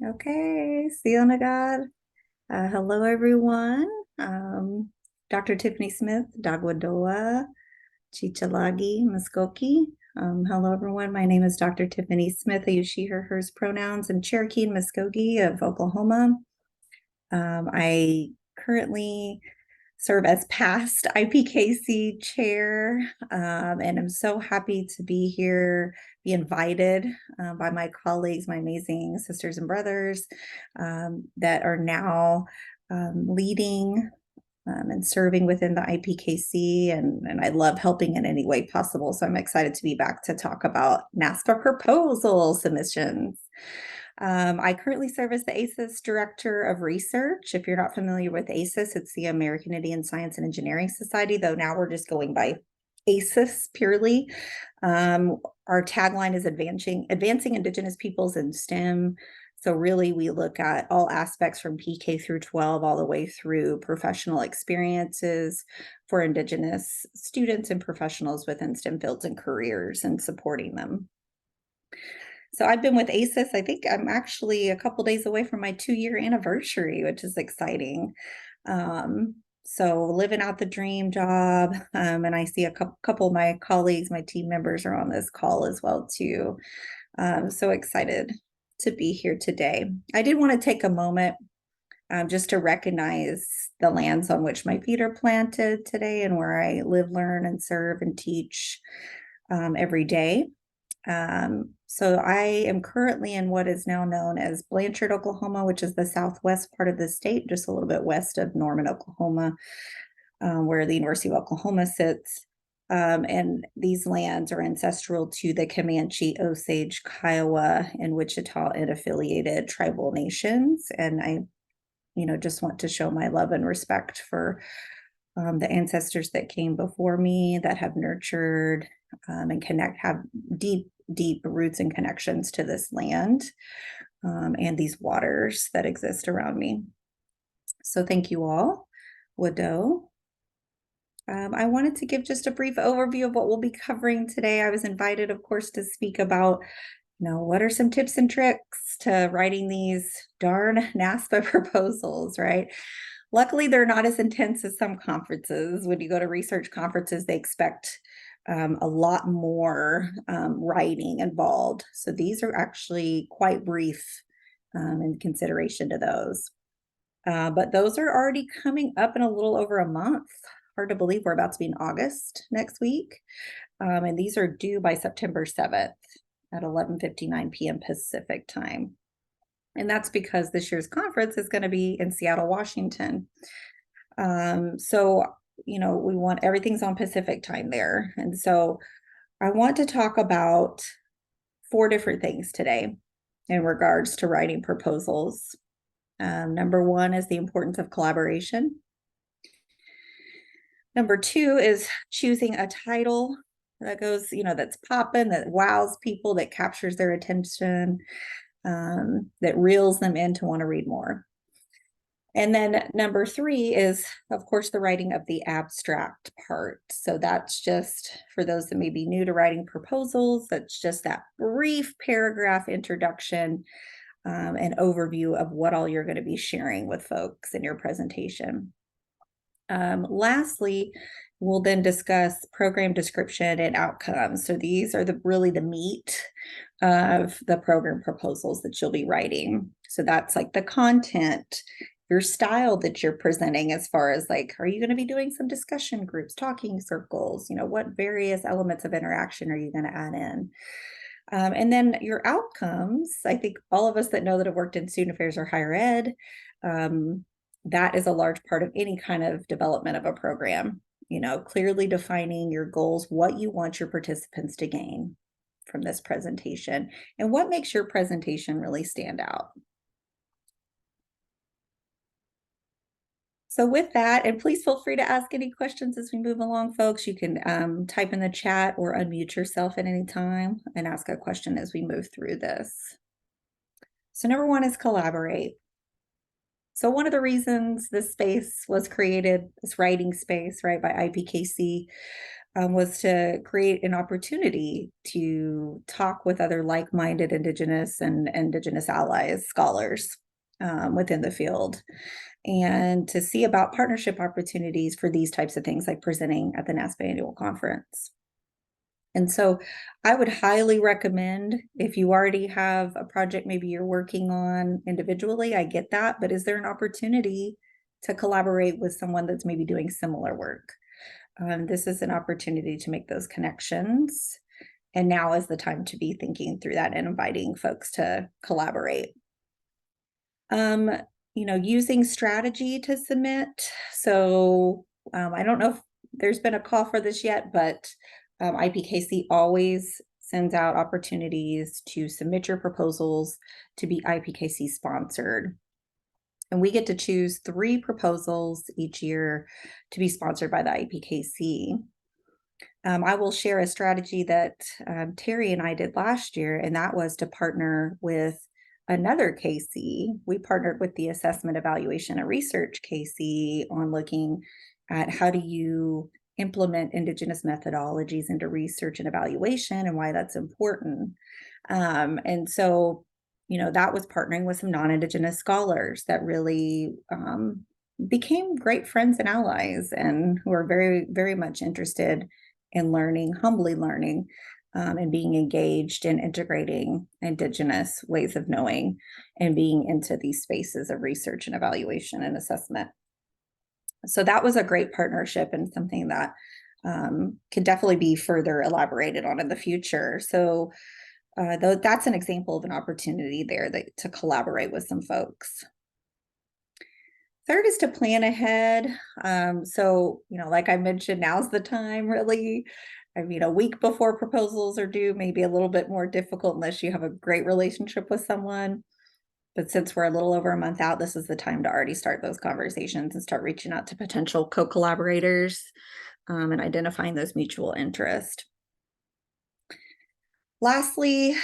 Okay, Sionagad. Hello, everyone. Dr. Tiffany Smith, Dagwadoa, Chichalagi, Muskogee. Hello, everyone. My name is Dr. Tiffany Smith. I use she, her, hers pronouns in Cherokee and Muskogee of Oklahoma. I currently serve as past IPKC chair, and I'm so happy to be here, be invited by my colleagues, my amazing sisters and brothers that are now leading and serving within the IPKC, and I love helping in any way possible. So I'm excited to be back to talk about NASPA proposal submissions. I currently serve as the ACES Director of Research. If you're not familiar with ACES, it's the American Indian Science and Engineering Society, though now we're just going by ACES purely. Our tagline is advancing Indigenous peoples in STEM. So really, we look at all aspects from PK through 12, all the way through professional experiences for Indigenous students and professionals within STEM fields and careers and supporting them. So I've been with ACES. I think I'm actually a couple days away from my 2-year anniversary, which is exciting. So living out the dream job, and I see a couple of my colleagues, my team members are on this call as well too. So excited to be here today. I did want to take a moment just to recognize the lands on which my feet are planted today and where I live, learn, and serve and teach every day. So I am currently in what is now known as Blanchard, Oklahoma, which is the southwest part of the state, just a little bit west of Norman, Oklahoma, where the University of Oklahoma sits. And these lands are ancestral to the Comanche, Osage, Kiowa, and Wichita and affiliated tribal nations. And I, just want to show my love and respect for the ancestors that came before me that have nurtured and have deep roots and connections to this land and these waters that exist around me. So thank you all. Wado. I wanted to give just a brief overview of what we'll be covering today. I was invited, of course, to speak about, what are some tips and tricks to writing these darn NASPA proposals, right? Luckily, they're not as intense as some conferences. When you go to research conferences, they expect a lot more writing involved. So these are actually quite brief in consideration to those. But those are already coming up in a little over a month. Hard to believe we're about to be in August next week. And these are due by September 7th at 11:59 p.m. Pacific time. And that's because this year's conference is going to be in Seattle, Washington. So, we want everything's on Pacific time there. And so I want to talk about 4 different things today in regards to writing proposals. Number 1 is the importance of collaboration. Number 2 is choosing a title that goes, that's popping, that wows people, that captures their attention, that reels them in to want to read more. And then number 3 is, of course, the writing of the abstract part. So that's just for those that may be new to writing proposals, that's just that brief paragraph introduction and overview of what all you're going to be sharing with folks in your presentation. Lastly, we'll then discuss program description and outcomes. So these are really the meat of the program proposals that you'll be writing. So that's like the content, your style that you're presenting, as far as like, are you going to be doing some discussion groups, talking circles, what various elements of interaction are you going to add in? And then your outcomes, I think all of us that know that have worked in student affairs or higher ed, that is a large part of any kind of development of a program, clearly defining your goals, what you want your participants to gain from this presentation, and what makes your presentation really stand out. So with that, and please feel free to ask any questions as we move along, folks. You can type in the chat or unmute yourself at any time and ask a question as we move through this. So number 1 is collaborate. So one of the reasons this space was created, this writing space, right, by IPKC, was to create an opportunity to talk with other like-minded Indigenous and Indigenous allies, scholars within the field, and to see about partnership opportunities for these types of things, like presenting at the NASPA Annual Conference. And so I would highly recommend, if you already have a project maybe you're working on individually, I get that, but is there an opportunity to collaborate with someone that's maybe doing similar work? This is an opportunity to make those connections. And now is the time to be thinking through that and inviting folks to collaborate. Using strategy to submit. So I don't know if there's been a call for this yet, but IPKC always sends out opportunities to submit your proposals to be IPKC sponsored. And we get to choose 3 proposals each year to be sponsored by the IPKC. I will share a strategy that Terry and I did last year, and that was to partner with another KC. We partnered with the Assessment, Evaluation, and Research KC on looking at how do you implement Indigenous methodologies into research and evaluation and why that's important. And so, that was partnering with some non-Indigenous scholars that really became great friends and allies, and who are very, very much interested in learning, humbly learning, and being engaged in integrating Indigenous ways of knowing and being into these spaces of research and evaluation and assessment. So that was a great partnership and something that can definitely be further elaborated on in the future. So that's an example of an opportunity there to collaborate with some folks. Third is to plan ahead. So, like I mentioned, now's the time really. I mean, a week before proposals are due, maybe a little bit more difficult unless you have a great relationship with someone. But since we're a little over a month out, this is the time to already start those conversations and start reaching out to potential co-collaborators and identifying those mutual interests. Lastly,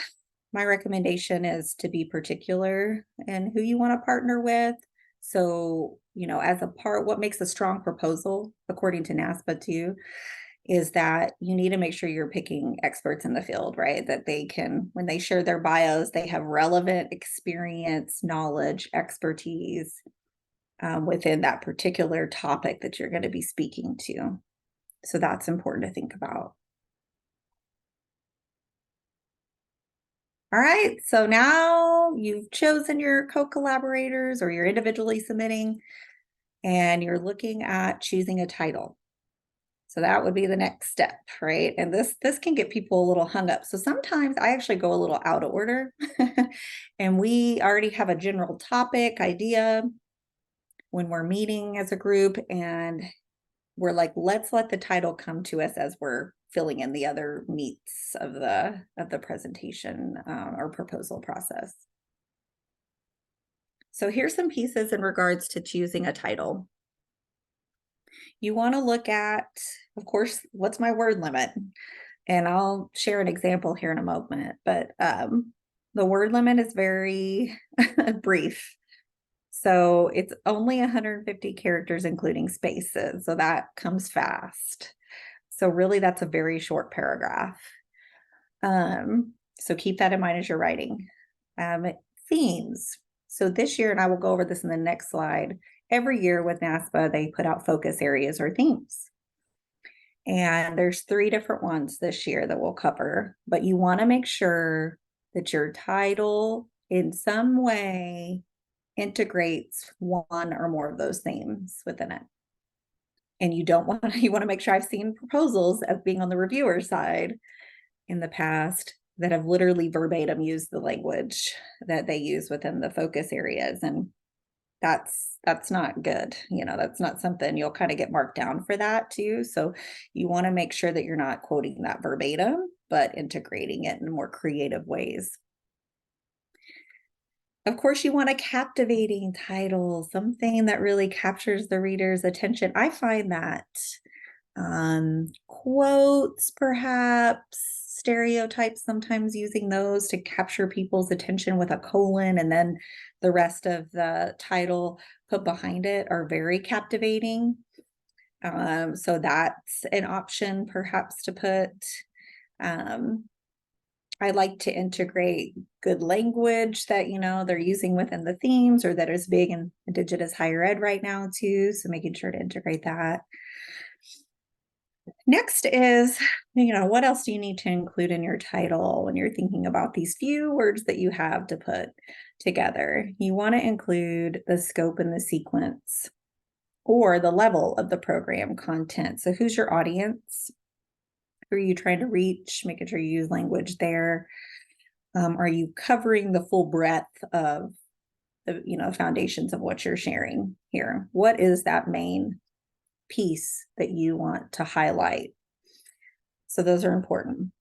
my recommendation is to be particular in who you want to partner with. So, as a part, what makes a strong proposal, according to NASPA too, is that you need to make sure you're picking experts in the field, right? That they can, when they share their bios, they have relevant experience, knowledge, expertise within that particular topic that you're going to be speaking to. So that's important to think about. All right, so now you've chosen your co-collaborators or you're individually submitting, and you're looking at choosing a title. So that would be the next step, right? And this can get people a little hung up. So sometimes I actually go a little out of order and we already have a general topic idea when we're meeting as a group, and we're like, let's let the title come to us as we're filling in the other meats of the presentation or proposal process. So here's some pieces in regards to choosing a title. You want to look at, of course, what's my word limit? And I'll share an example here in a moment, but the word limit is very brief. So it's only 150 characters, including spaces. So that comes fast. So really, that's a very short paragraph. So keep that in mind as you're writing. Themes. So this year, and I will go over this in the next slide, every year with NASPA, they put out focus areas or themes. And there's 3 different ones this year that we'll cover, but you want to make sure that your title in some way integrates one or more of those themes within it. And you want to make sure, I've seen proposals as being on the reviewer side in the past that have literally verbatim used the language that they use within the focus areas. And that's not good. That's not something, you'll kind of get marked down for that too. So you want to make sure that you're not quoting that verbatim, but integrating it in more creative ways. Of course, you want a captivating title, something that really captures the reader's attention. I find that quotes, perhaps, stereotypes, sometimes using those to capture people's attention with a colon and then the rest of the title put behind it, are very captivating. So that's an option perhaps to put. I like to integrate good language that, they're using within the themes or that is big in Indigenous higher ed right now too. So making sure to integrate that. Next is, what else do you need to include in your title when you're thinking about these few words that you have to put together? You want to include the scope and the sequence or the level of the program content. So who's your audience? Who are you trying to reach? Making sure you use language there. Are you covering the full breadth of the, foundations of what you're sharing here? What is that main piece that you want to highlight? So those are important.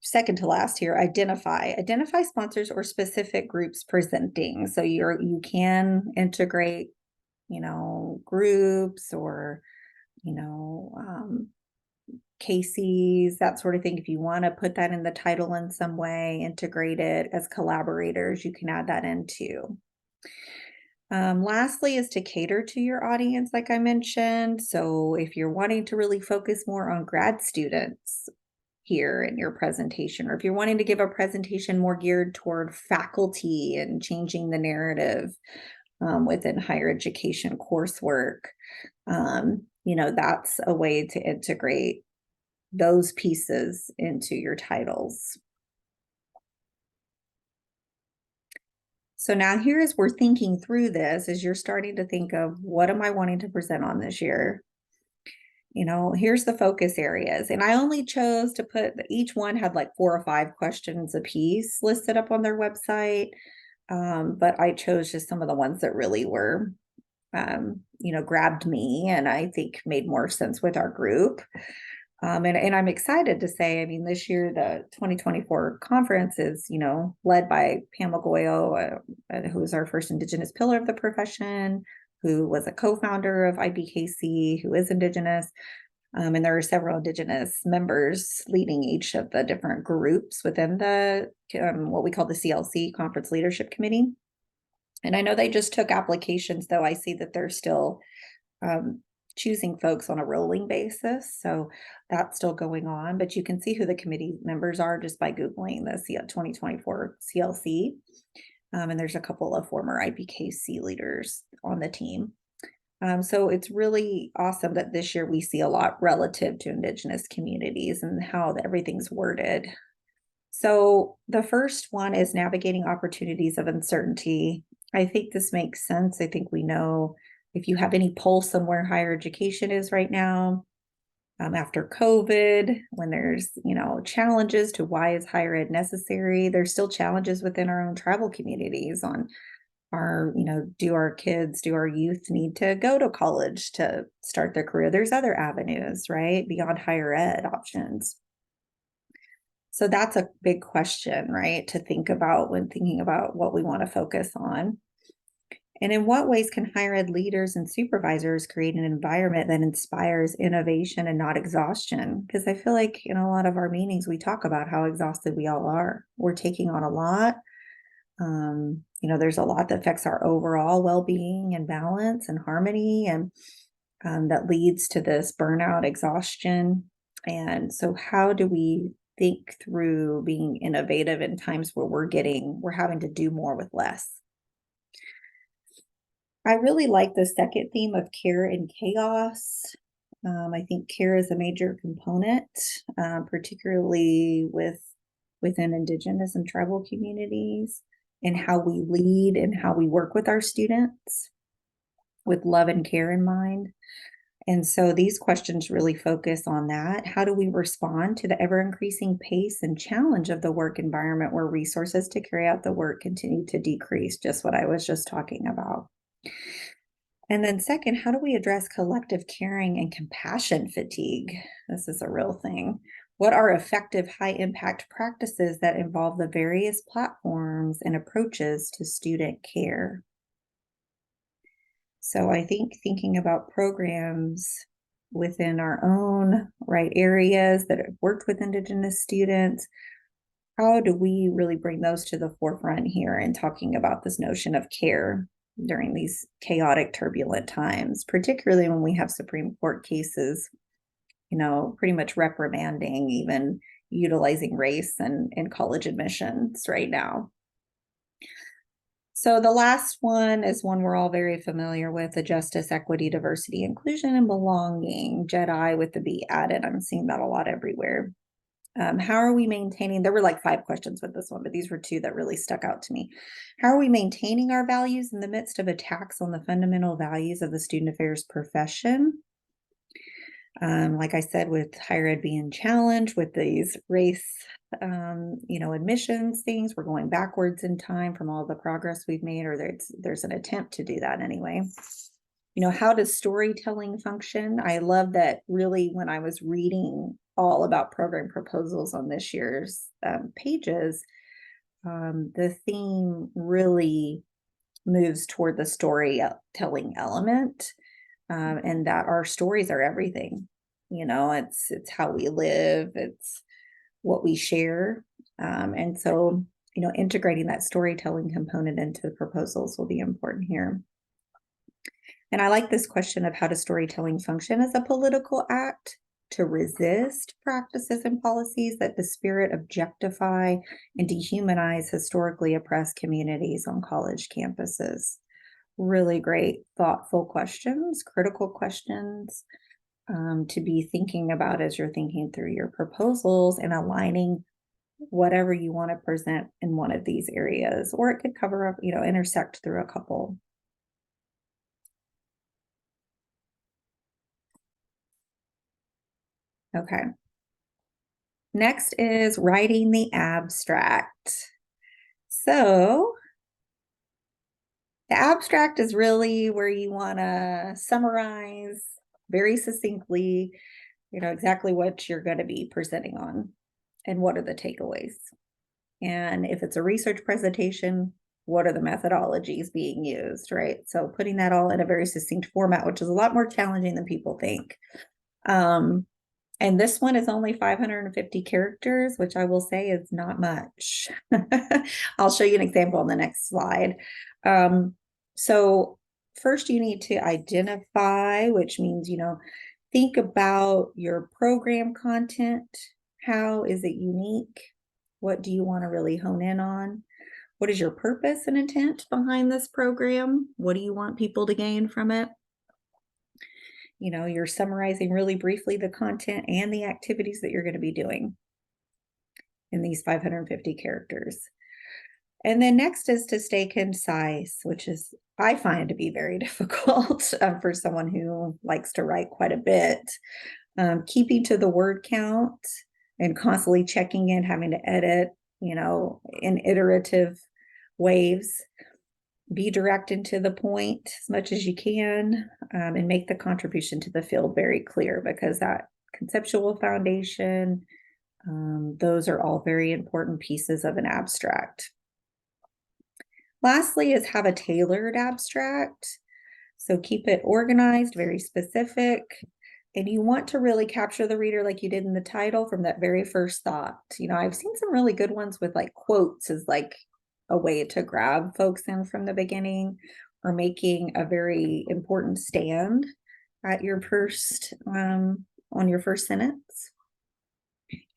Second to last here, identify sponsors or specific groups presenting. So you can integrate, groups or, KCs, that sort of thing. If you want to put that in the title in some way, integrate it as collaborators, you can add that in too. Lastly is to cater to your audience, like I mentioned. So if you're wanting to really focus more on grad students here in your presentation, or if you're wanting to give a presentation more geared toward faculty and changing the narrative within higher education coursework, that's a way to integrate those pieces into your titles. So now here as we're thinking through this, as you're starting to think of what am I wanting to present on this year? Here's the focus areas. And I only chose to put, each one had like 4 or 5 questions a piece listed up on their website. But I chose just some of the ones that really were, grabbed me and I think made more sense with our group. And I'm excited to say, this year, the 2024 conference is, led by Pam Agoyo, who is our first Indigenous pillar of the profession, who was a co-founder of IPKC, who is Indigenous. And there are several Indigenous members leading each of the different groups within the, what we call the CLC, Conference Leadership Committee. And I know they just took applications, though I see that they're still choosing folks on a rolling basis. So that's still going on, but you can see who the committee members are just by Googling the 2024 CLC. And there's a couple of former IPKC leaders on the team. So it's really awesome that this year we see a lot relative to Indigenous communities and how everything's worded. So the first one is navigating opportunities of uncertainty. I think this makes sense. I think we know if you have any pulse on where higher education is right now, after COVID, when there's, challenges to why is higher ed necessary, there's still challenges within our own tribal communities on our, do our youth need to go to college to start their career? There's other avenues, right, beyond higher ed options. So that's a big question, right, to think about when thinking about what we want to focus on. And in what ways can higher ed leaders and supervisors create an environment that inspires innovation and not exhaustion? Because I feel like in a lot of our meetings, we talk about how exhausted we all are. We're taking on a lot. There's a lot that affects our overall well-being and balance and harmony, and that leads to this burnout, exhaustion. And so how do we think through being innovative in times where we're having to do more with less? I really like the second theme of care and chaos. I think care is a major component, particularly within Indigenous and tribal communities, and how we lead and how we work with our students with love and care in mind. And so these questions really focus on that. How do we respond to the ever-increasing pace and challenge of the work environment where resources to carry out the work continue to decrease, just what I was just talking about? And then second, how do we address collective caring and compassion fatigue? This is a real thing. What are effective high-impact practices that involve the various platforms and approaches to student care? So I think thinking about programs within our own areas that have worked with Indigenous students, how do we really bring those to the forefront here in talking about this notion of care? during these chaotic, turbulent times, particularly when we have Supreme Court cases, pretty much reprimanding even utilizing race and in college admissions right now. So the last one is one we're all very familiar with, the justice, equity, diversity, inclusion, and belonging, JEDI with the B added. I'm seeing that a lot everywhere. How are we maintaining, there were like 5 questions with this one, but these were 2 that really stuck out to me. How are we maintaining our values in the midst of attacks on the fundamental values of the student affairs profession? Like I said, with higher ed being challenged with these race, admissions things, we're going backwards in time from all the progress we've made, or there's an attempt to do that anyway. How does storytelling function? I love that really when I was reading all about program proposals on this year's pages, the theme really moves toward the storytelling element. And that our stories are everything. It's how we live, it's what we share. And so, integrating that storytelling component into the proposals will be important here. And I like this question of how does storytelling function as a political act to resist practices and policies that disparate, objectify, and dehumanize historically oppressed communities on college campuses. Really great, thoughtful questions, critical questions to be thinking about as you're thinking through your proposals and aligning whatever you want to present in one of these areas, or it could cover up, intersect through a couple. Okay. Next is writing the abstract. So the abstract is really where you want to summarize very succinctly, exactly what you're going to be presenting on and what are the takeaways. And if it's a research presentation, what are the methodologies being used, right? So putting that all in a very succinct format, which is a lot more challenging than people think. And this one is only 550 characters, which I will say is not much. I'll show you an example on the next slide. So first you need to identify, which means, think about your program content. How is it unique? What do you want to really hone in on? What is your purpose and intent behind this program? What do you want people to gain from it? You're summarizing really briefly the content and the activities that you're going to be doing in these 550 characters. And then next is to stay concise, which is, I find to be very difficult for someone who likes to write quite a bit. Keeping to the word count and constantly checking in, having to edit, in iterative waves. Be direct and to the point as much as you can, and make the contribution to the field very clear, because that conceptual foundation, those are all very important pieces of an abstract. Lastly is have a tailored abstract. So keep it organized, very specific, and you want to really capture the reader like you did in the title from that very first thought. I've seen some really good ones with like quotes as like a way to grab folks in from the beginning, or making a very important stand at your first, on your first sentence.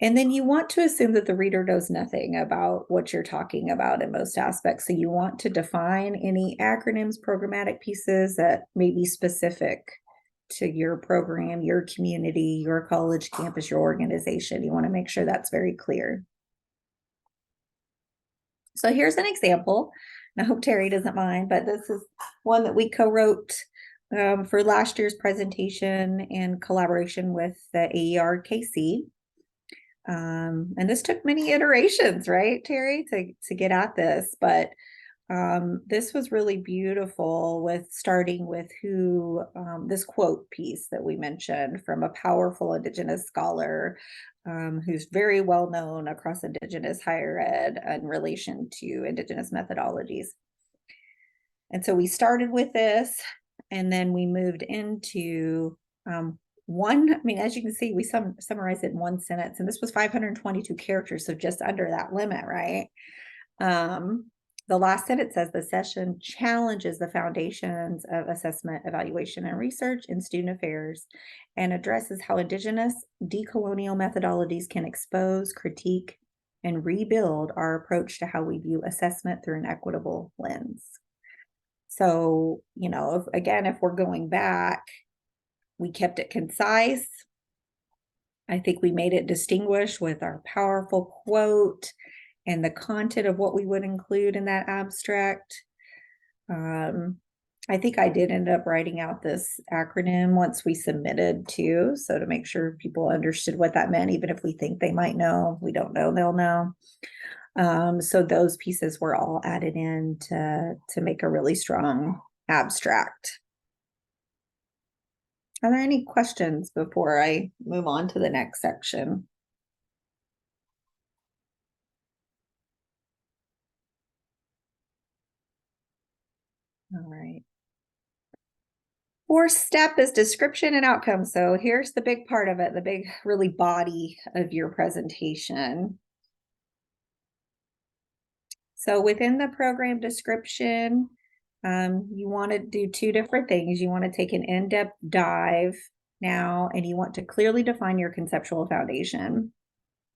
And then you want to assume that the reader knows nothing about what you're talking about in most aspects. So you want to define any acronyms, programmatic pieces that may be specific to your program, your community, your college campus, your organization. You want to make sure that's very clear. So here's an example, and I hope Terry doesn't mind, but this is one that we co-wrote for last year's presentation in collaboration with the AERKC. And this took many iterations, right, Terry, to get at this, but this was really beautiful, with starting with this quote piece that we mentioned from a powerful Indigenous scholar who's very well known across Indigenous higher ed in relation to Indigenous methodologies. And so we started with this, and then we moved into as you can see, we summarized it in one sentence, and this was 522 characters, so just under that limit, right? the last sentence says the session challenges the foundations of assessment, evaluation, and research in student affairs and addresses how Indigenous decolonial methodologies can expose, critique, and rebuild our approach to how we view assessment through an equitable lens. So, if we're going back, we kept it concise. I think we made it distinguished with our powerful quote and the content of what we would include in that abstract. I think I did end up writing out this acronym once we submitted too, so to make sure people understood what that meant, even if we think they might know, we don't know, they'll know. So those pieces were all added in to make a really strong abstract. Are there any questions before I move on to the next section? All right. Fourth step is description and outcome. So here's the big part of it, the big really body of your presentation. So within the program description, you want to do two different things. You want to take an in-depth dive now, and you want to clearly define your conceptual foundation,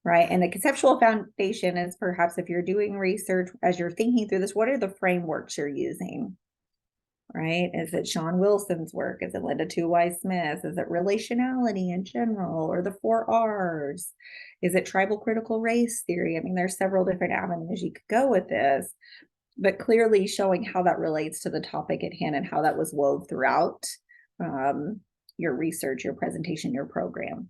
right? And the conceptual foundation is perhaps if you're doing research, as you're thinking through this, what are the frameworks you're using, right? Is it Sean Wilson's work? Is it Linda Two-Wise-Smith? Is it relationality in general, or the 4 Rs? Is it tribal critical race theory? I mean, there's several different avenues you could go with this, but clearly showing how that relates to the topic at hand and how that was wove throughout your research, your presentation, your program.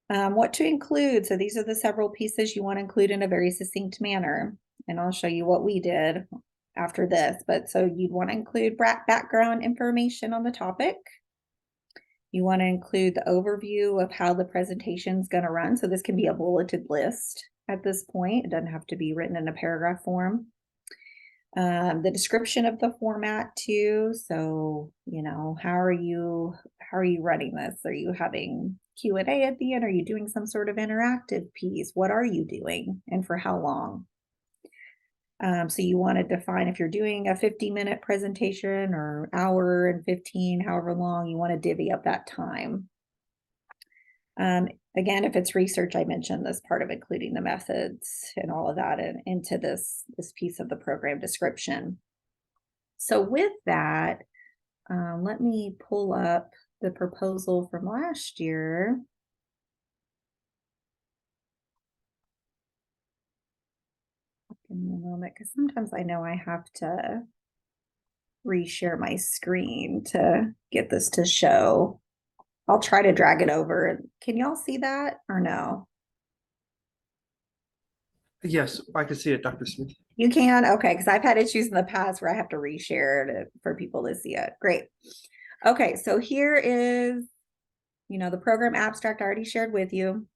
What to include. So these are the several pieces you want to include in a very succinct manner. And I'll show you what we did after this. But so you'd want to include background information on the topic. You want to include the overview of how the presentation is going to run. So this can be a bulleted list at this point. It doesn't have to be written in a paragraph form. The description of the format too. So, how are you running this? Are you having Q&A at the end? Are you doing some sort of interactive piece? What are you doing and for how long? So you want to define if you're doing a 50-minute presentation or hour and 15, however long, you want to divvy up that time. Again, if it's research, I mentioned this part of including the methods and all of that into this piece of the program description. So with that, let me pull up the proposal from last year. Give me a moment, because sometimes I know I have to reshare my screen to get this to show. I'll try to drag it over. Can y'all see that or no? Yes, I can see it, Dr. Smith. You can? Okay, because I've had issues in the past where I have to reshare for people to see it. Great. Okay, so here is, the program abstract I already shared with you.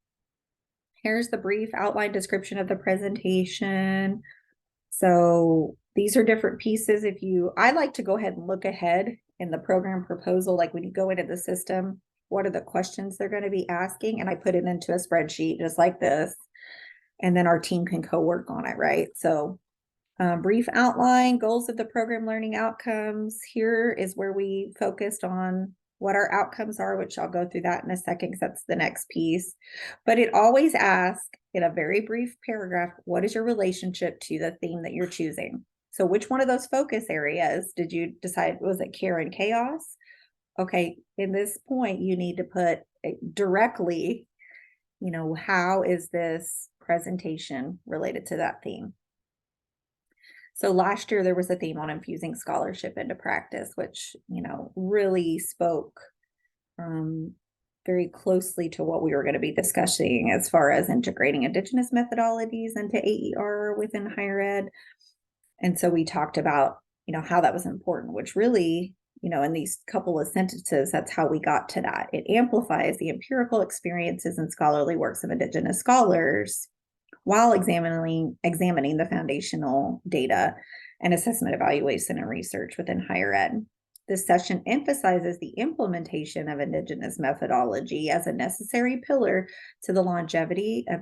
Here's the brief outline description of the presentation. So these are different pieces. I like to go ahead and look ahead in the program proposal, like when you go into the system, what are the questions they're going to be asking? And I put it into a spreadsheet just like this. And then our team can co-work on it, right? So brief outline, goals of the program learning outcomes. Here is where we focused on what our outcomes are, which I'll go through that in a second because that's the next piece. But it always asks in a very brief paragraph, what is your relationship to the theme that you're choosing? So which one of those focus areas did you decide? Was it care and chaos? Okay, in this point, you need to put directly, how is this presentation related to that theme? So last year there was a theme on infusing scholarship into practice, which, really spoke very closely to what we were going to be discussing as far as integrating Indigenous methodologies into AER within higher ed. And so we talked about, how that was important, which really, in these couple of sentences, that's how we got to that. It amplifies the empirical experiences and scholarly works of Indigenous scholars while examining the foundational data and assessment, evaluation, and research within higher ed. This session emphasizes the implementation of Indigenous methodology as a necessary pillar to the longevity of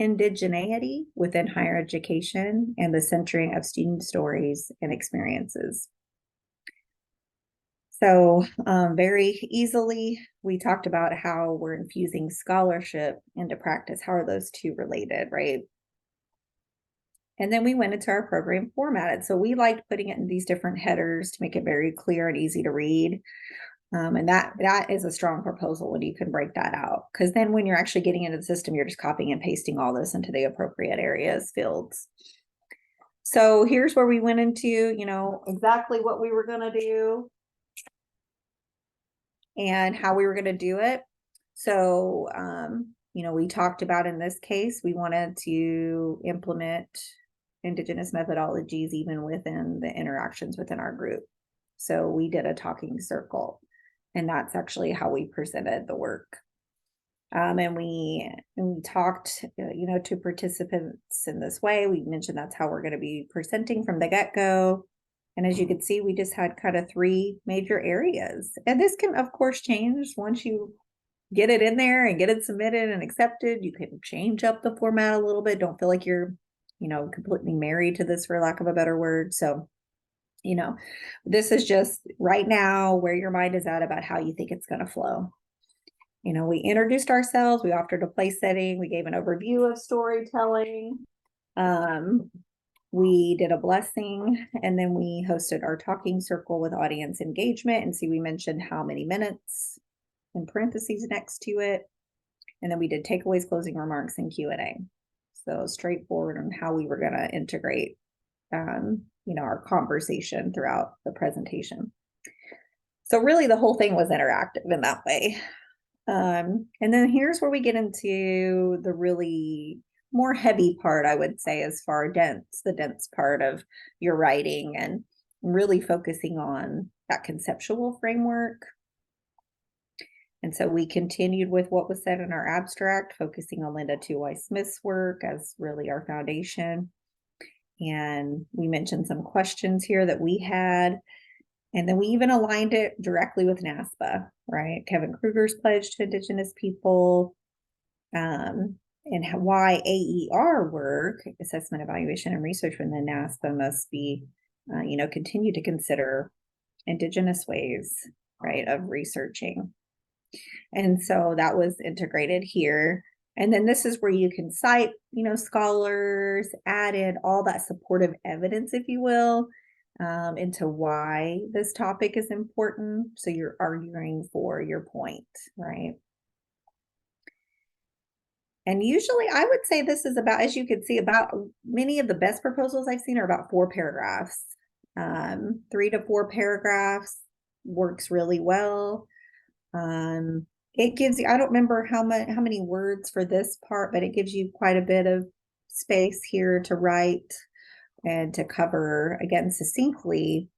indigeneity within higher education and the centering of student stories and experiences. So very easily, we talked about how we're infusing scholarship into practice. How are those two related, right? And then we went into our program formatted. So we liked putting it in these different headers to make it very clear and easy to read. And that is a strong proposal when you can break that out. Because then when you're actually getting into the system, you're just copying and pasting all this into the appropriate areas, fields. So here's where we went into, exactly what we were going to do and how we were going to do it. So, we talked about in this case, we wanted to implement Indigenous methodologies even within the interactions within our group. So we did a talking circle, and that's actually how we presented the work. And we talked, to participants in this way. We mentioned that's how we're going to be presenting from the get-go. And as you can see, we just had kind of 3 major areas. And this can, of course, change once you get it in there and get it submitted and accepted. You can change up the format a little bit. Don't feel like you're, completely married to this, for lack of a better word. So, this is just right now where your mind is at about how you think it's going to flow. We introduced ourselves, we offered a place setting, we gave an overview of storytelling. We did a blessing, and then we hosted our talking circle with audience engagement. And see, we mentioned how many minutes in parentheses next to it. And then we did takeaways, closing remarks, and Q&A. So straightforward on how we were going to integrate, our conversation throughout the presentation. So really the whole thing was interactive in that way. And then here's where we get into the really more heavy part, I would say, as far the dense part of your writing, and really focusing on that conceptual framework. And so we continued with what was said in our abstract, focusing on Linda Tuwai Smith's work as really our foundation. And we mentioned some questions here that we had. And then we even aligned it directly with NASPA, right? Kevin Kruger's pledge to Indigenous people, and why AER work, assessment, evaluation, and research within NASPA must be, continue to consider Indigenous ways, right, of researching. And so that was integrated here. And then this is where you can cite, scholars, added all that supportive evidence, if you will, into why this topic is important. So you're arguing for your point, right? And usually I would say this is about, as you can see, about many of the best proposals I've seen are about 4 paragraphs. 3 to 4 paragraphs works really well. It gives you, I don't remember how many words for this part, but it gives you quite a bit of space here to write and to cover, again, succinctly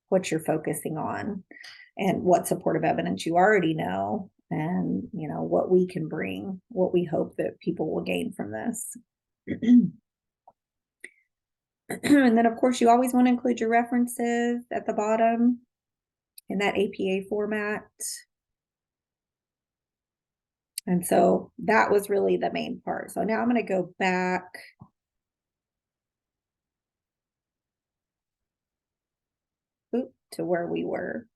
what you're focusing on and what supportive evidence you already know, and what we can bring, what we hope that people will gain from this. And then, of course, you always want to include your references at the bottom in that APA format. And so that was really the main part. So now I'm going to go back to where we were.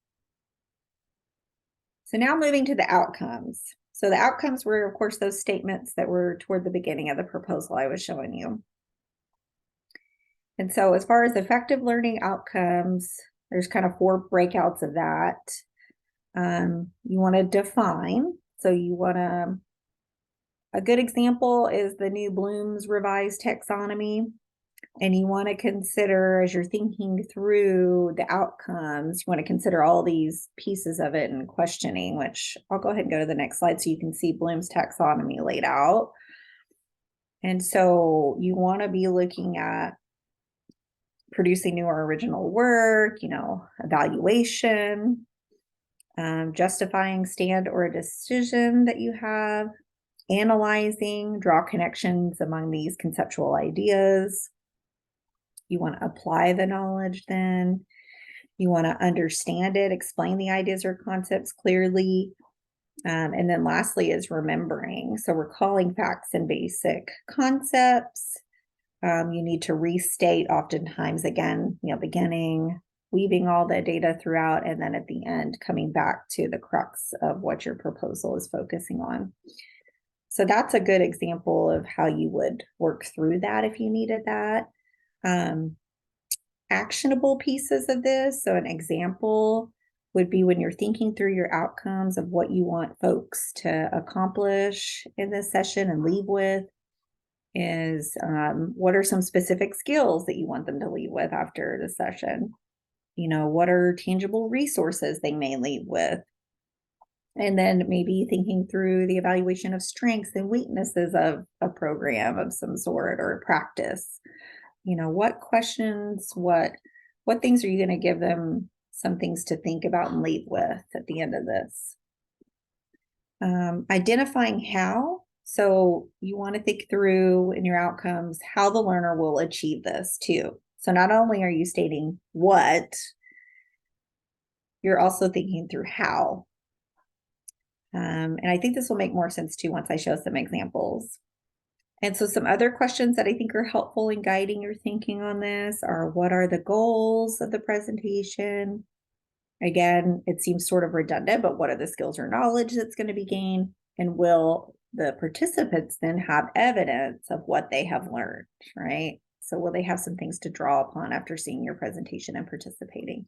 So now moving to the outcomes. So the outcomes were, of course, those statements that were toward the beginning of the proposal I was showing you. And so as far as effective learning outcomes, there's kind of 4 breakouts of that. You want to define. So you want to, a good example is the new Bloom's revised taxonomy. And you want to consider, as you're thinking through the outcomes, you want to consider all these pieces of it and questioning, which I'll go ahead and go to the next slide so you can see Bloom's taxonomy laid out. And so you want to be looking at producing new or original work, evaluation, justifying stand or a decision that you have, analyzing, draw connections among these conceptual ideas. You want to apply the knowledge then. You want to understand it, explain the ideas or concepts clearly. And then lastly is remembering. So recalling facts and basic concepts. You need to restate oftentimes again, beginning, weaving all the data throughout, and then at the end, coming back to the crux of what your proposal is focusing on. So that's a good example of how you would work through that if you needed that. Actionable pieces of this. So an example would be when you're thinking through your outcomes of what you want folks to accomplish in this session and leave with is what are some specific skills that you want them to leave with after the session? What are tangible resources they may leave with? And then maybe thinking through the evaluation of strengths and weaknesses of a program of some sort or practice. What questions, what things are you going to give them some things to think about and leave with at the end of this? Identifying how. So you want to think through in your outcomes how the learner will achieve this too. So not only are you stating what, you're also thinking through how. And I think this will make more sense too once I show some examples. And so some other questions that I think are helpful in guiding your thinking on this are, what are the goals of the presentation? Again, it seems sort of redundant, but what are the skills or knowledge that's going to be gained? And will the participants then have evidence of what they have learned, right? So will they have some things to draw upon after seeing your presentation and participating?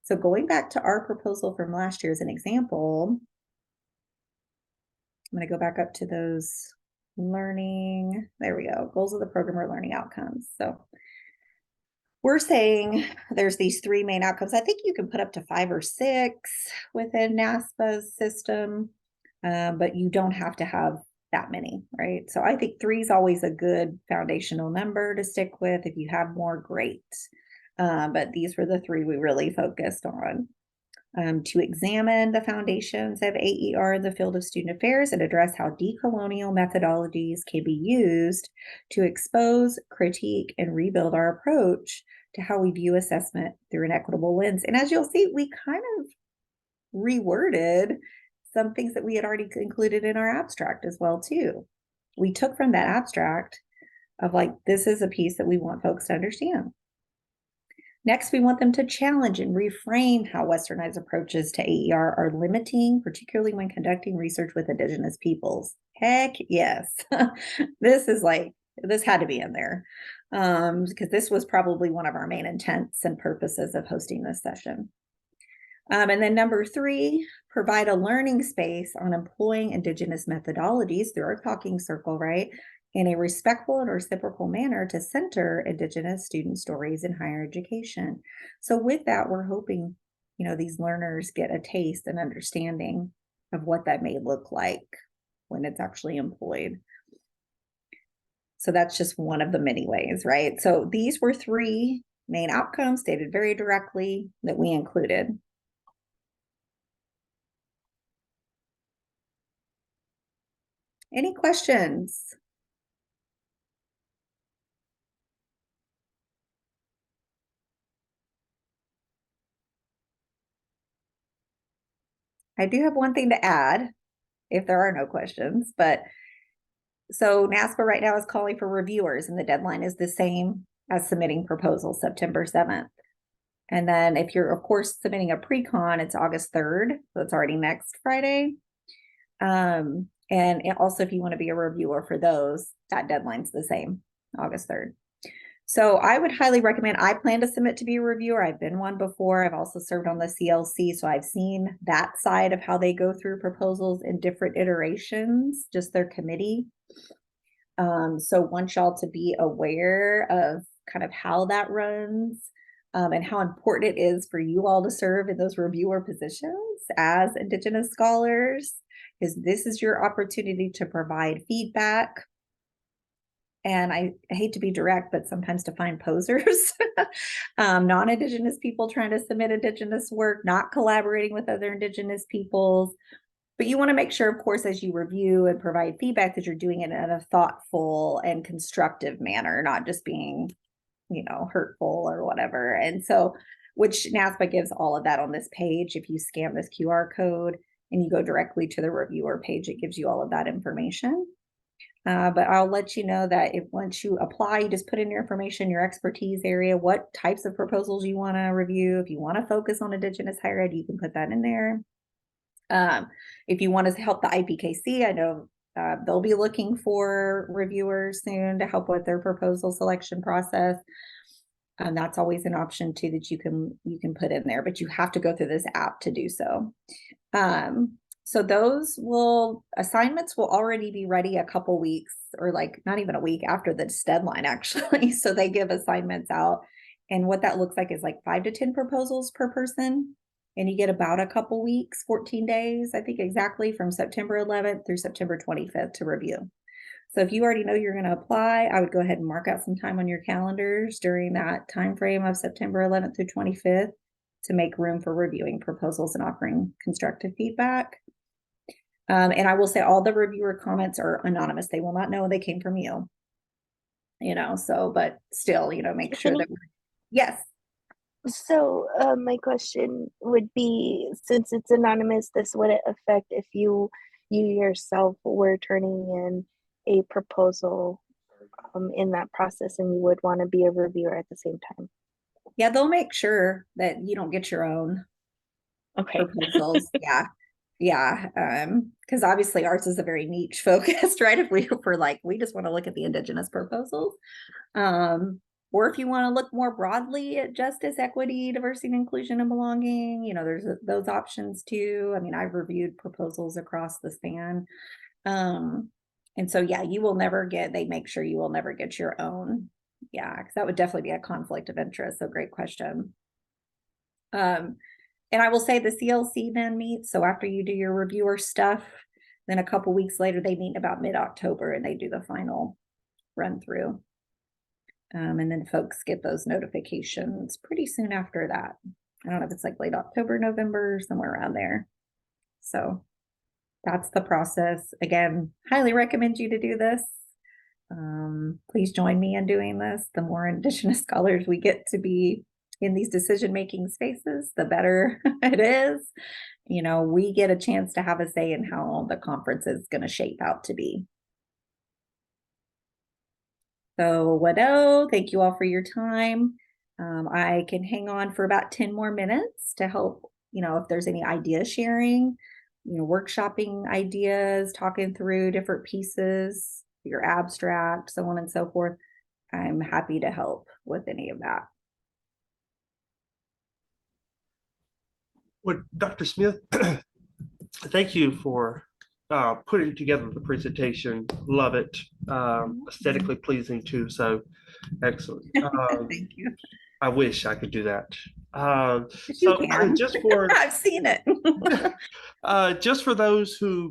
So going back to our proposal from last year as an example, I'm going to go back up to those learning. There we go. Goals of the program or learning outcomes. So we're saying there's these three main outcomes. I think you can put up to 5 or 6 within NASPA's system, but you don't have to have that many, right? So I think 3 is always a good foundational number to stick with. If you have more, great. But these were the 3 we really focused on. To examine the foundations of AER in the field of student affairs and address how decolonial methodologies can be used to expose, critique, and rebuild our approach to how we view assessment through an equitable lens. And as you'll see, we kind of reworded some things that we had already included in our abstract as well, too. We took from that abstract of this is a piece that we want folks to understand. Next, we want them to challenge and reframe how westernized approaches to AER are limiting, particularly when conducting research with Indigenous peoples. Heck yes. This had to be in there because this was probably one of our main intents and purposes of hosting this session. And then number 3, provide a learning space on employing Indigenous methodologies through our talking circle, right? In a respectful and reciprocal manner to center Indigenous student stories in higher education. So with that, we're hoping, these learners get a taste and understanding of what that may look like when it's actually employed. So that's just one of the many ways, right? So these were 3 main outcomes stated very directly that we included. Any questions? I do have one thing to add if there are no questions, but so NASPA right now is calling for reviewers and the deadline is the same as submitting proposals, September 7th. And then if you're, of course, submitting a pre-con, it's August 3rd. So it's already next Friday. And also if you want to be a reviewer for those, that deadline's the same, August 3rd. So I would highly recommend, I plan to submit to be a reviewer. I've been one before. I've also served on the CLC. So I've seen that side of how they go through proposals in different iterations, just their committee. So want y'all to be aware of kind of how that runs and how important it is for you all to serve in those reviewer positions as Indigenous scholars, because this is your opportunity to provide feedback. And I hate to be direct, but sometimes to find posers, non-Indigenous people trying to submit Indigenous work, not collaborating with other Indigenous peoples. But you want to make sure, of course, as you review and provide feedback, that you're doing it in a thoughtful and constructive manner, not just being, hurtful or whatever. And so which NASPA gives all of that on this page. If you scan this QR code and you go directly to the reviewer page, it gives you all of that information. But I'll let you know that if once you apply, you just put in your information, your expertise area, what types of proposals you want to review. If you want to focus on Indigenous higher ed, you can put that in there. If you want to help the IPKC, I know they'll be looking for reviewers soon to help with their proposal selection process. And that's always an option too that you can put in there, but you have to go through this app to do so. So those assignments will already be ready a couple weeks, or like not even a week after this deadline actually. So they give assignments out, and what that looks like is like 5 to 10 proposals per person. And you get about a couple weeks, 14 days, I think exactly, from September 11th through September 25th to review. So if you already know you're going to apply, I would go ahead and mark out some time on your calendars during that time frame of September 11th through 25th to make room for reviewing proposals and offering constructive feedback. And I will say all the reviewer comments are anonymous. They will not know they came from you. So, but still, make sure that yes. So my question would be, since it's anonymous, this wouldn't affect if you yourself were turning in a proposal in that process, and you would want to be a reviewer at the same time. Yeah, they'll make sure that you don't get your own proposals. Yeah. Because obviously ours is a very niche focused, right? If we're like, we just want to look at the Indigenous proposals. Or if you want to look more broadly at justice, equity, diversity, and inclusion, and belonging, there's those options too. I mean, I've reviewed proposals across the span. And so, yeah, they make sure you will never get your own. Yeah, because that would definitely be a conflict of interest. So great question. And I will say the CLC then meets. So after you do your reviewer stuff, then a couple weeks later, they meet about mid-October and they do the final run through. And then folks get those notifications pretty soon after that. I don't know if it's like late October, November, somewhere around there. So that's the process. Again, highly recommend you to do this. Please join me in doing this. The more Indigenous scholars we get to be in these decision-making spaces, the better it is. We get a chance to have a say in how the conference is going to shape out to be. So thank you all for your time. I can hang on for about 10 more minutes to help, if there's any idea sharing, workshopping ideas, talking through different pieces, your abstract, so on and so forth. I'm happy to help with any of that. Well, Dr. Smith, thank you for putting together the presentation. Love it. Aesthetically pleasing too. So excellent. Thank you. I wish I could do that. You can. Just for I've seen it. just for those who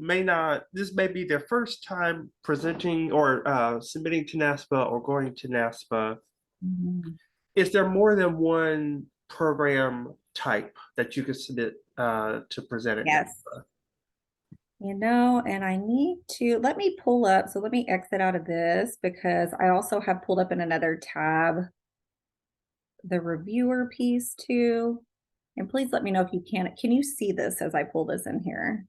this may be their first time presenting or submitting to NASPA or going to NASPA. Mm-hmm. Is there more than one program type that you could submit to present it? Yes. And I need to, let me pull up. So let me exit out of this because I also have pulled up in another tab the reviewer piece too. And please let me know if you can you see this as I pull this in here?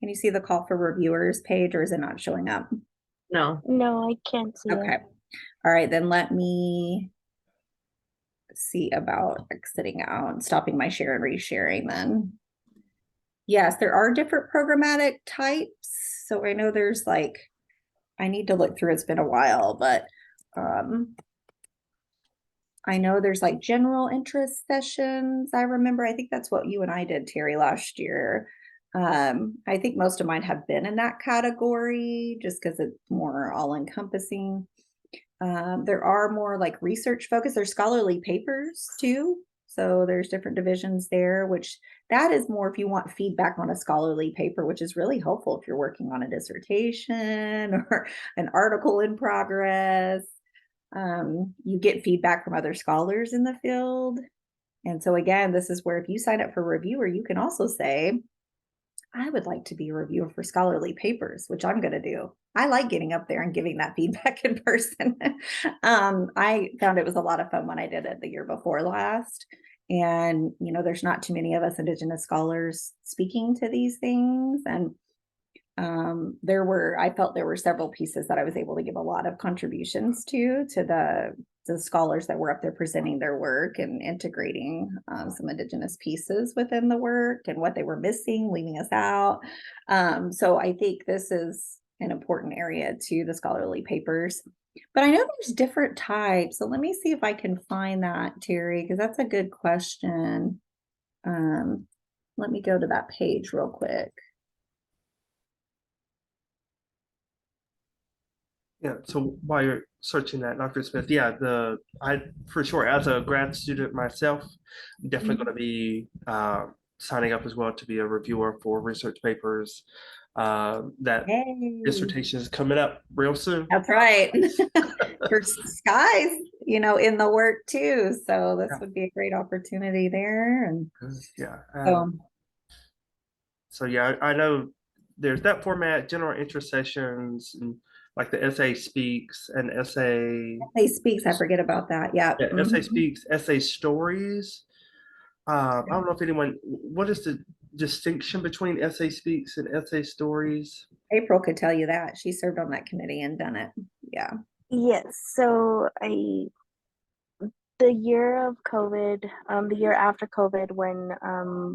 Can you see the call for reviewers page, or is it not showing up? No, I can't see it. Okay. All right, then let me see about exiting out and stopping my share and resharing then. Yes, there are different programmatic types. So I know there's I need to look through, it's been a while, but I know there's general interest sessions. I remember, I think that's what you and I did, Terry, last year. I think most of mine have been in that category just because it's more all-encompassing. There are more research focused. There's scholarly papers too. So there's different divisions there, which that is more if you want feedback on a scholarly paper, which is really helpful if you're working on a dissertation or an article in progress. You get feedback from other scholars in the field. And so again, this is where if you sign up for reviewer, you can also say, I would like to be a reviewer for scholarly papers, which I'm going to do. I like getting up there and giving that feedback in person. I found it was a lot of fun when I did it the year before last. And, there's not too many of us Indigenous scholars speaking to these things. And I felt there were several pieces that I was able to give a lot of contributions to the scholars that were up there presenting their work and integrating some Indigenous pieces within the work and what they were missing, leaving us out. So I think this is an important area to the scholarly papers. But I know there's different types. So let me see if I can find that, Terry, because that's a good question. Let me go to that page real quick. Yeah, so while you're searching that, Dr. Smith, yeah, I for sure as a grad student myself, I'm definitely going to be signing up as well to be a reviewer for research papers. That Yay. dissertation is coming up real soon. That's right. For skies, in the work too. So this would be a great opportunity there. And yeah. so So yeah, I know there's that format, general interest sessions, and like the essay speaks and essay. Essay speaks. I forget about that. Yeah. Essay speaks, essay stories. I don't know if anyone. What is the distinction between essay speaks and essay stories? April could tell you that. She served on that committee and done it. Yeah. Yes. So the year of COVID, the year after COVID, when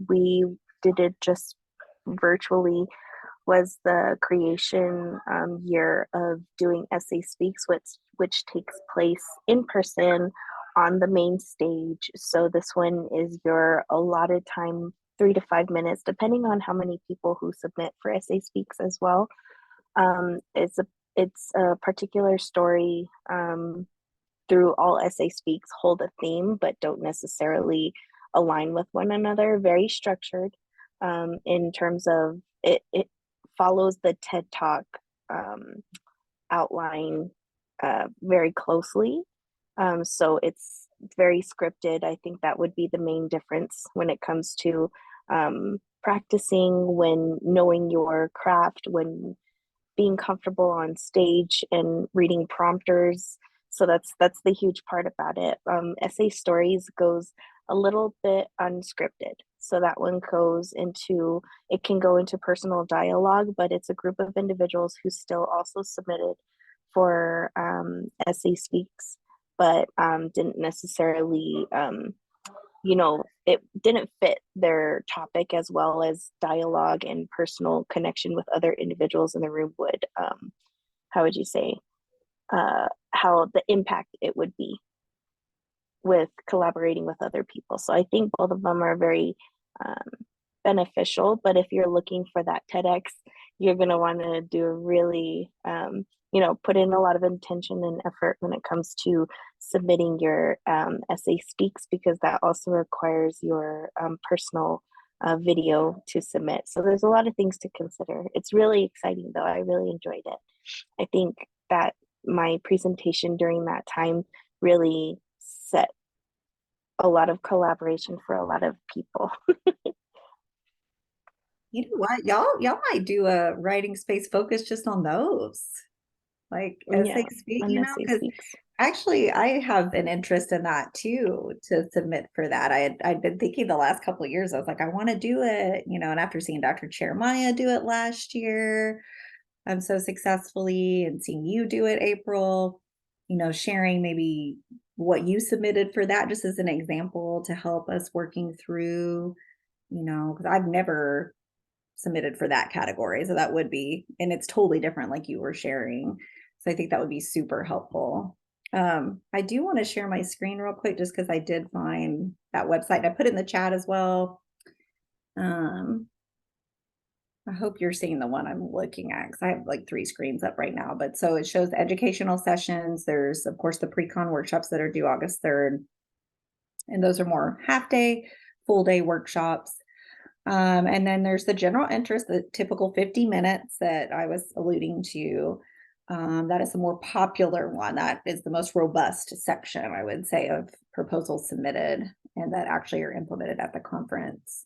we did it just virtually, was the creation year of doing Essay Speaks, which takes place in person on the main stage. So this one is your allotted time, 3 to 5 minutes, depending on how many people who submit for Essay Speaks as well. It's a particular story. Through all Essay Speaks hold a theme, but don't necessarily align with one another. Very structured in terms of it follows the TED Talk outline very closely. So it's very scripted. I think that would be the main difference when it comes to practicing, when knowing your craft, when being comfortable on stage and reading prompters. So that's the huge part about it. Essay stories goes a little bit unscripted. So that one it can go into personal dialogue, but it's a group of individuals who still also submitted for Essay Speaks, but didn't necessarily, it didn't fit their topic as well as dialogue and personal connection with other individuals in the room would, how would you say, how the impact it would be with collaborating with other people. So I think both of them are very beneficial, but if you're looking for that TEDx, you're going to want to do a really, put in a lot of intention and effort when it comes to submitting your Essay Speaks, because that also requires your personal video to submit. So there's a lot of things to consider. It's really exciting though. I really enjoyed it. I think that my presentation during that time really set a lot of collaboration for a lot of people. You know what? Y'all might do a writing space focus just on those. Like Essay Speak, because actually I have an interest in that too, to submit for that. I'd been thinking the last couple of years, I was like, I want to do it, and after seeing Dr. Cherokee do it last year, so successfully, and seeing you do it, April, sharing maybe what you submitted for that, just as an example to help us working through, because I've never submitted for that category. So that would be, and it's totally different, like you were sharing. So I think that would be super helpful. I do want to share my screen real quick, just because I did find that website. I put it in the chat as well. I hope you're seeing the one I'm looking at, because I have like 3 screens up right now. But so it shows educational sessions. There's, of course, the pre-con workshops that are due August 3rd. And those are more half-day, full-day workshops. And then there's the general interest, the typical 50 minutes that I was alluding to. That is the more popular one. That is the most robust section, I would say, of proposals submitted and that actually are implemented at the conference.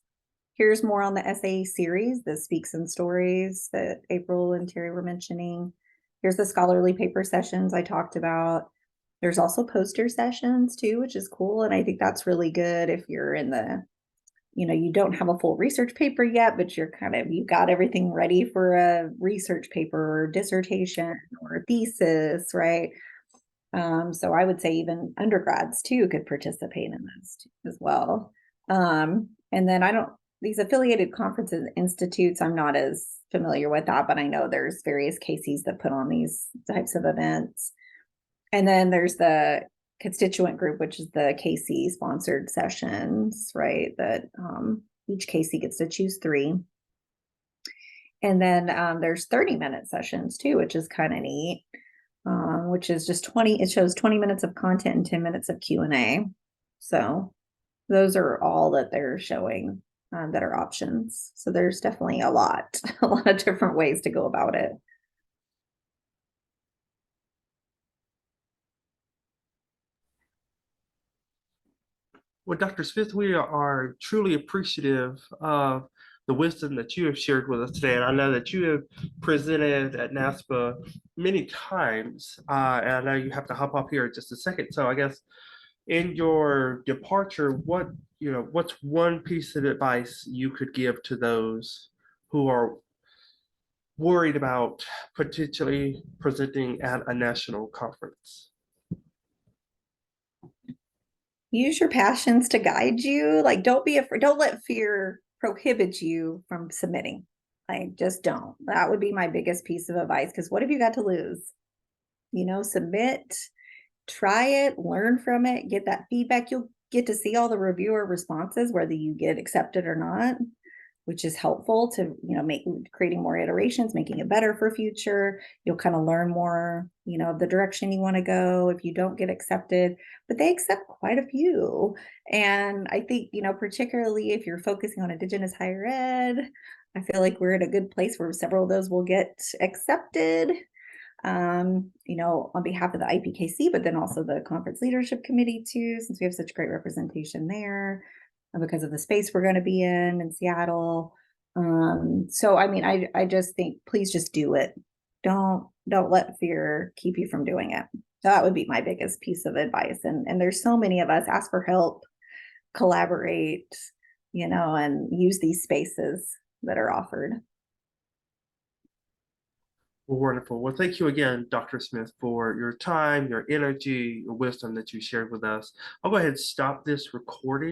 Here's more on the essay series, the Speaks and Stories that April and Terry were mentioning. here's the scholarly paper sessions I talked about. There's also poster sessions too, which is cool. And I think that's really good if you're in the, you don't have a full research paper yet, but you've got everything ready for a research paper or dissertation or a thesis, right? So I would say even undergrads too could participate in this as well. And then these affiliated conferences, institutes, I'm not as familiar with that, but I know there's various KCs that put on these types of events. And then there's the constituent group, which is the KC sponsored sessions, right? That each KC gets to choose 3. And then there's 30-minute sessions too, which is kind of neat, which is just it shows 20 minutes of content and 10 minutes of Q&A. So those are all that they're showing that are options. So there's definitely a lot of different ways to go about it. Well, Dr. Smith, we are truly appreciative of the wisdom that you have shared with us today. And I know that you have presented at NASPA many times, and I know you have to hop off here in just a second. So I guess in your departure, what's one piece of advice you could give to those who are worried about potentially presenting at a national conference? Use your passions to guide you. Like, don't be afraid. Don't let fear prohibit you from submitting. Like, just don't. That would be my biggest piece of advice. Because what have you got to lose? Submit, try it, learn from it, get that feedback. You'll get to see all the reviewer responses, whether you get accepted or not, which is helpful to, creating more iterations, making it better for future. You'll kind of learn more, of the direction you want to go if you don't get accepted, but they accept quite a few. And I think, particularly if you're focusing on Indigenous higher ed, I feel like we're in a good place where several of those will get accepted, on behalf of the IPKC, but then also the conference leadership committee too, since we have such great representation there. Because of the space we're going to be in Seattle. So I mean, I just think please just do it. Don't let fear keep you from doing it. That would be my biggest piece of advice. And there's so many of us. Ask for help, collaborate, and use these spaces that are offered. Well, wonderful. Well, thank you again, Dr. Smith, for your time, your energy, your wisdom that you shared with us. I'll go ahead and stop this recording.